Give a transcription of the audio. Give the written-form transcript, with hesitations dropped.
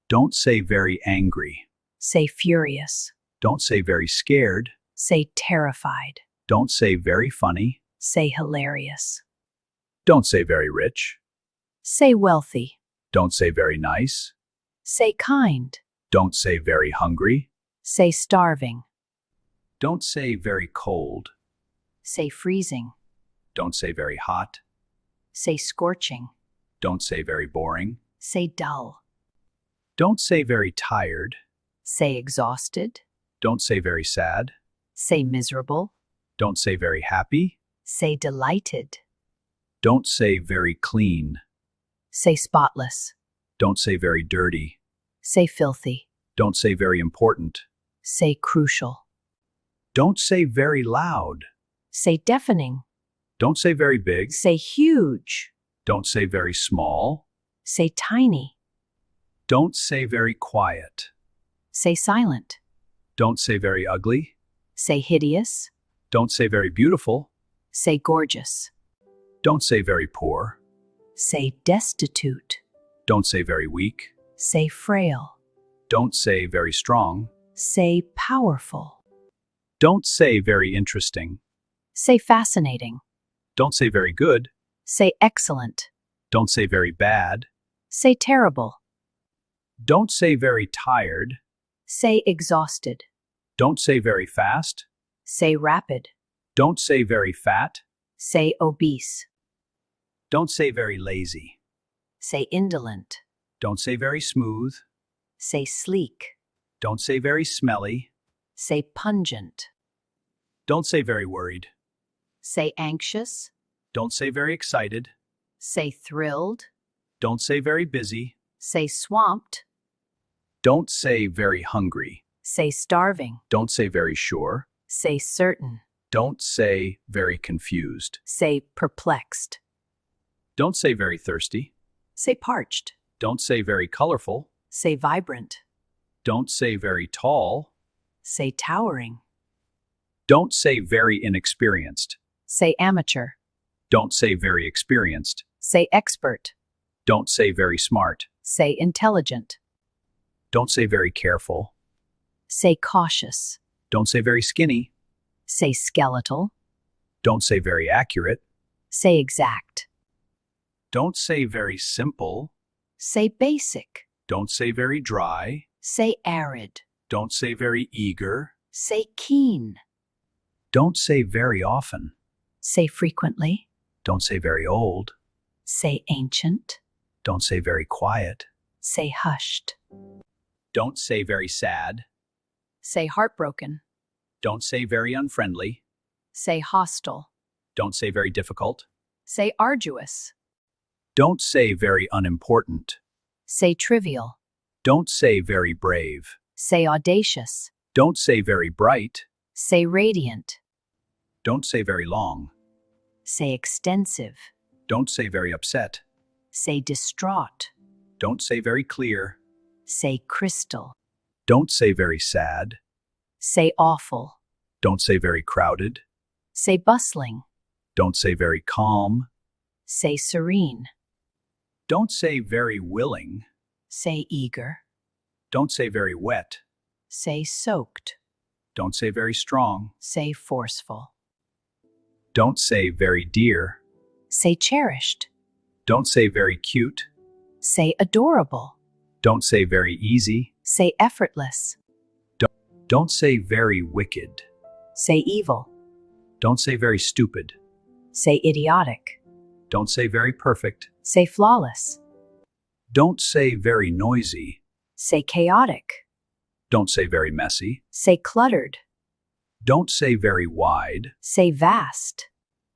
Don't say very angry. Say furious. Don't say very scared. Say terrified. Don't say very funny. Say hilarious. Don't say very rich. Say wealthy. Don't say very nice. Say kind. Don't say very hungry. Say starving. Don't say very cold. Say freezing. Don't say very hot. Say scorching. Don't say very boring. Say dull. Don't say very tired. Say exhausted. Don't say very sad. Say miserable. Don't say very happy. Say delighted. Don't say very clean. Say spotless. Don't say very dirty. Say filthy. Don't say very important. Say crucial. Don't say very loud. Say deafening. Don't say very big. Say huge. Don't say very small. Say tiny. Don't say very quiet. Say silent. Don't say very ugly. Say hideous. Don't say very beautiful. Say gorgeous. Don't say very poor. Say destitute. Don't say very weak. Say frail. Don't say very strong. Say powerful. Don't say very interesting. Say fascinating. Don't say very good. Say excellent. Don't say very bad. Say terrible. Don't say very tired. Say exhausted. Don't say very fast. Say rapid. Don't say very fat. Say obese. Don't say very lazy. Say indolent. Don't say very smooth. Say sleek. Don't say very smelly. Say pungent. Don't say very worried. Say anxious. Don't say very excited. Say thrilled. Don't say very busy. Say swamped. Don't say very hungry. Say starving. Don't say very sure. Say certain. Don't say very confused. Say perplexed. Don't say very thirsty. Say parched. Don't say very colorful. Say vibrant. Don't say very tall. Say towering. Don't say very inexperienced. Say amateur. Don't say very experienced. Say expert. Don't say very smart. Say intelligent. Don't say very careful. Say cautious. Don't say very skinny. Say skeletal. Don't say very accurate. Say exact. Don't say very simple. Say basic. Don't say very dry. Say arid. Don't say very eager. Say keen. Don't say very often. Say frequently. Don't say very old. Say ancient. Don't say very quiet. Say hushed. Don't say very sad. Say heartbroken. Don't say very unfriendly. Say hostile. Don't say very difficult. Say arduous. Don't say very unimportant. Say trivial. Don't say very brave. Say audacious. Don't say very bright. Say radiant. Don't say very long. Say extensive. Don't say very upset. Say distraught. Don't say very clear. Say crystal. Don't say very sad. Say awful. Don't say very crowded. Say bustling. Don't say very calm. Say serene. Don't say very willing. Say eager. Don't say very wet. Say soaked. Don't say very strong. Say forceful. Don't say very dear. Say cherished. Don't say very cute. Say adorable. Don't say very easy. Say effortless. Don't say very wicked. Say evil. Don't say very stupid. Say idiotic. Don't say very perfect. Say flawless. Don't say very noisy. Say chaotic. Don't say very messy. Say cluttered. Don't say very wide. Say vast.